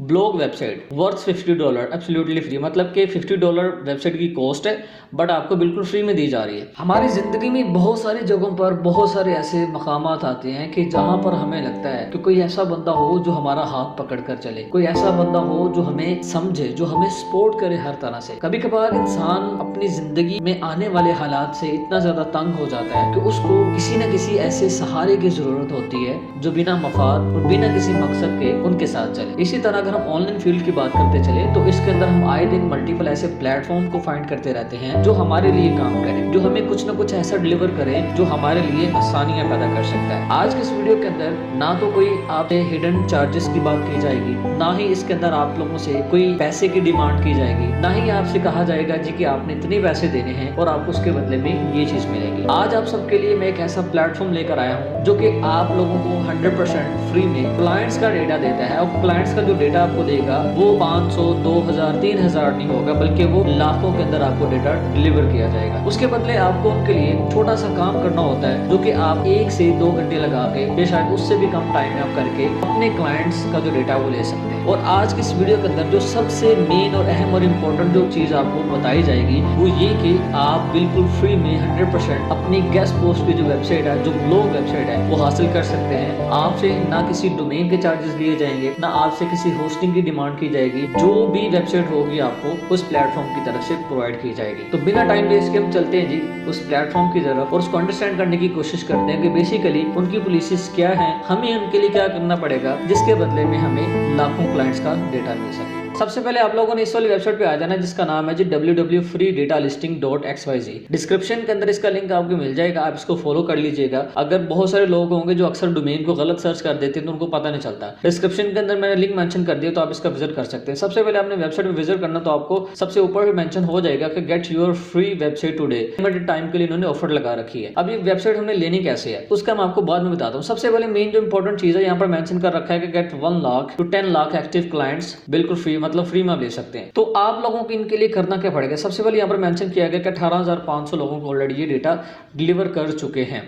Blog website worth $50 absolutely free, मतलब कि $50 website की कॉस्ट है, बट आपको बिल्कुल फ्री में दी जा रही है। हमारी ज़िंदगी में बहुत सारी जगहों पर बहुत सारे ऐसे मकामात आते हैं कि जहाँ पर हमें लगता है कि कोई ऐसा बंदा हो जो हमारा हाथ पकड़ कर चले, कोई ऐसा बंदा हो जो हमें समझे, जो हमें सपोर्ट करे हर तरह से। कभी कभार इंसान अपनी ज़िंदगी में आने वाले हालात से इतना ज़्यादा तंग हो जाता है कि उसको किसी न किसी ऐसे सहारे की ज़रूरत होती है जो बिना मफाद और बिना किसी मकसद के उनके साथ चले। इसी तरह अगर हम ऑनलाइन फील्ड की बात करते चले तो इसके अंदर हम आए दिन मल्टीपल ऐसे प्लेटफॉर्म को फाइंड करते रहते हैं जो हमारे लिए काम करें, जो हमें कुछ ना कुछ ऐसा डिलीवर करें जो हमारे लिए आसानियां पैदा कर सकता है। आज के इस वीडियो के अंदर ना तो कोई आपसे हिडन चार्जेस की बात की जाएगी, ना ही इसके अंदर आप लोगों से कोई पैसे की डिमांड की जाएगी, ना ही आपसे कहा जाएगा जी कि आपने इतने पैसे देने हैं और आपको उसके बदले में ये चीज मिलेगी। आज आप सबके लिए मैं एक ऐसा प्लेटफॉर्म लेकर आया हूँ जो कि आप लोगों को 100% फ्री में क्लाइंट्स का डेटा देता है, और क्लाइंट्स का जो डेटा आपको देगा वो 500, 2000, 3000 नहीं होगा, बल्कि वो लाखों के अंदर आपको डेटा डिलीवर किया जाएगा। उसके बदले आपको उनके लिए छोटा सा काम करना होता है जो कि आप 1 से 2 घंटे लगा के या शायद उससे भी कम टाइम में आप करके अपने क्लाइंट्स का जो डेटा वो ले सकते हैं। और आज की इस वीडियो के अंदर जो सबसे मेन और अहम और इम्पोर्टेंट जो चीज आपको बताई जाएगी वो ये कि आप बिल्कुल फ्री में 100% अपनी गेस्ट पोस्ट की जो वेबसाइट है, जो ब्लॉग वेबसाइट है, वो हासिल कर सकते हैं। आपसे ना किसी डोमेन के चार्जेस लिए जाएंगे, ना आपसे किसी होस्टिंग की डिमांड की जाएगी। जो भी वेबसाइट होगी आपको उस प्लेटफॉर्म की तरफ से प्रोवाइड की जाएगी। तो बिना टाइम वेस्ट के हम चलते हैं जी उस प्लेटफॉर्म की तरफ और उसको अंडरस्टैंड करने की कोशिश करते हैं कि बेसिकली उनकी पॉलिसीज क्या हैं, हमें उनके लिए क्या करना पड़ेगा जिसके बदले में हमें लाखों क्लाइंट्स का डेटा मिल सके। सबसे पहले आप लोगों ने इस वाली वेबसाइट पे आ जाना जिसका नाम है जी www.freedatalisting.xyz। डिस्क्रिप्शन के अंदर इसका लिंक आपको मिल जाएगा, आप इसको फॉलो कर लीजिएगा। अगर बहुत सारे लोग होंगे जो अक्सर डोमेन को गलत सर्च कर देते हैं तो उनको पता नहीं चलता। डिस्क्रिप्शन के अंदर मैंने लिंक मेंशन कर दिया तो आप इसका विजिट कर सकते हैं। सबसे पहले आपने वेबसाइट पे विजिट करना तो आपको सबसे ऊपर मेंशन हो जाएगा कि get your free website today, limited time के लिए इन्होंने ऑफर लगा रखी है। अब ये वेबसाइट हमने लेनी कैसे है उसका मैं आपको बाद में बताता हूँ। सबसे पहले मेन जो इंपॉर्टेंट चीज है यहाँ पर मेंशन कर रखा है कि get 1 lakh to 10 lakh active clients, बिल्कुल फ्री, मतलब फ्री में आप ले सकते हैं। तो आप लोगों को इनके लिए करना क्या पड़ेगा? सबसे पहले यहाँ पर मेंशन किया गया कि 18,500 लोगों को ऑलरेडी ये डेटा डिलीवर कर चुके हैं।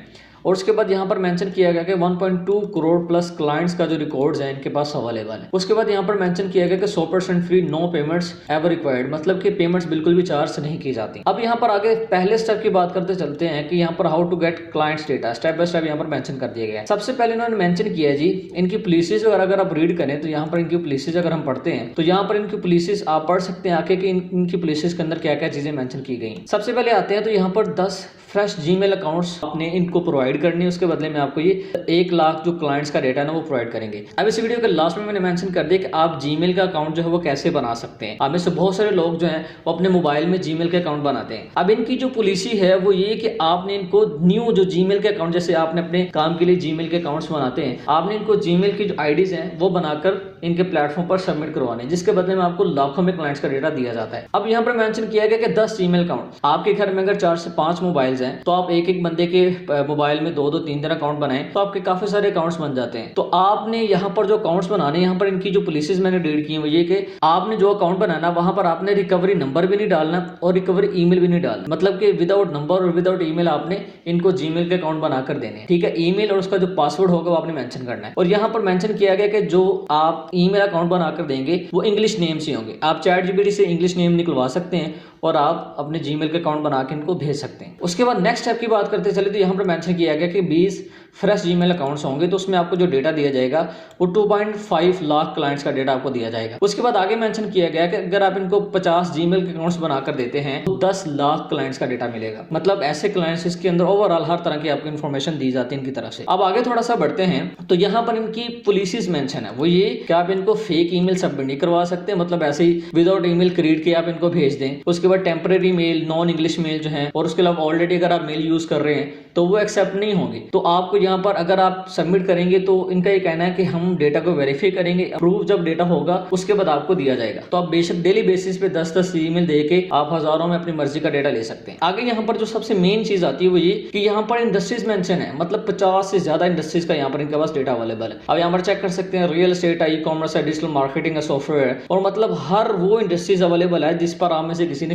और उसके बाद यहाँ पर मेंशन किया गया कि 1.2 करोड़ प्लस क्लाइंट्स का जो रिकॉर्ड्स है इनके पास अवेलेबल है। उसके बाद यहाँ पर मेंशन किया गया कि 100% free, no payments ever required, मतलब कि पेमेंट्स बिल्कुल भी चार्ज नहीं की जाती। अब यहाँ पर आगे पहले स्टेप की बात करते चलते हैं कि यहाँ पर how to get clients data, step by step यहाँ पर मेंशन कर दिया गया है। सबसे पहले इन्होंने मेंशन किया है जी इनकी पॉलिसीज, अगर आप रीड करें तो यहाँ पर इनकी पॉलिसीज अगर हम पढ़ते हैं तो यहाँ पर इनकी पॉलिसीज आप पढ़ सकते हैं आके कि इनकी पॉलिसीज के अंदर क्या क्या चीजें मेंशन की गई। सबसे पहले आते हैं तो यहाँ पर 10 फ्रेश जीमेल अकाउंट्स आपने इनको प्रोवाइड करनी है, उसके बदले में आपको ये 1 लाख जो क्लाइंट्स का डेटा है ना वो प्रोवाइड करेंगे। अब इस वीडियो के लास्ट में मैंने मेंशन कर दिया कि आप जीमेल का अकाउंट जो है वो कैसे बना सकते हैं। आप में से बहुत सारे लोग जो हैं वो अपने मोबाइल में जीमेल के अकाउंट बनाते हैं। अब इनकी जो पॉलिसी है वो ये कि आपने इनको न्यू जो जीमेल के अकाउंट, जैसे आपने अपने काम के लिए जीमेल के अकाउंट्स बनाते हैं, आपने इनको जीमेल की जो आईडीज हैं वो बनाकर इनके प्लेटफॉर्म पर सबमिट करवाने, जिसके बदले में आपको लाखों में क्लाइंट्स का डेटा दिया जाता है। अब यहाँ पर मेंशन किया गया कि 10 जीमेल अकाउंट, आपके घर में अगर 4 से 5 मोबाइल्स हैं तो आप एक बंदे के मोबाइल में 2-2, 3-3 अकाउंट बनाएं तो आपके काफी सारे अकाउंट्स बन जाते हैं। तो आपने यहाँ पर जो अकाउंट्स बनाने, यहाँ पर इनकी जो पॉलिसीज मैंने रीड की है वो ये कि आपने जो अकाउंट बनाना वहां पर आपने रिकवरी नंबर भी नहीं डालना और रिकवरी ईमेल भी नहीं डालना, मतलब कि विदाउट नंबर और विदाउट ईमेल आपने इनको जीमेल के अकाउंट बनाकर देने, ठीक है। ईमेल और उसका जो पासवर्ड होगा वो आपने मेंशन करना है। और यहाँ पर मेंशन किया गया कि जो आप ईमेल अकाउंट बनाकर देंगे वो इंग्लिश नेम से होंगे। आप ChatGPT से इंग्लिश नेम निकलवा सकते हैं और आप अपने जीमेल के अकाउंट बना के इनको भेज सकते हैं। उसके बाद नेक्स्ट स्टेप की बात करते चले तो यहाँ पर मेंशन किया गया कि 20 फ्रेश जीमेल अकाउंट्स होंगे तो उसमें आपको जो डेटा दिया जाएगा वो 2.5 लाख क्लाइंट्स का डेटा आपको दिया जाएगा। उसके बाद आगे मेंशन किया गया कि अगर आप इनको 50 जीमेल के अकाउंट्स बनाकर देते हैं तो 10 लाख क्लाइंट्स का डेटा मिलेगा। मतलब ऐसे क्लाइंट्स इसके अंदर ओवरऑल हर तरह की आपको इन्फॉर्मेशन दी जाती है इनकी तरफ से। अब आगे थोड़ा सा बढ़ते हैं तो यहाँ पर इनकी पॉलिसीज मेंशन है वो ये कि आप इनको फेक ईमेल सबमिट नहीं करवा सकते, मतलब ऐसे ही विदाउट ईमेल क्रिएट किए आप इनको भेज दें। उसके बाद temporary mail, non English mail जो है, और उसके अलावा ऑलरेडी अगर आप मेल यूज कर रहे हैं तो वो एक्सेप्ट नहीं होंगी। तो आपको यहाँ पर अगर आप सबमिट करेंगे तो इनका ये कहना है कि हम डेटा को वेरीफाई करेंगे, अप्रूव जब डेटा होगा उसके बाद आपको दिया जाएगा। तो आप बेशक डेली बेसिस पे 10-10 ईमेल दे के आप हजारों में अपनी मर्जी का डेटा ले सकते हैं। आगे यहाँ पर जो सबसे मेन चीज आती है वो ये कि यहाँ पर इंडस्ट्रीज मेंशन है, मतलब 50 से ज्यादा इंडस्ट्रीज का यहाँ पर इनके पास डेटा अवेलेबल है। अब यहाँ पर चेक कर सकते हैं रियल एस्टेट है, ई कॉमर्स है, डिजिटल मार्केटिंग है, सॉफ्टवेयर है, और मतलब हर वो इंडस्ट्रीज अवेलेबल है जिस पर आप में से किसी ने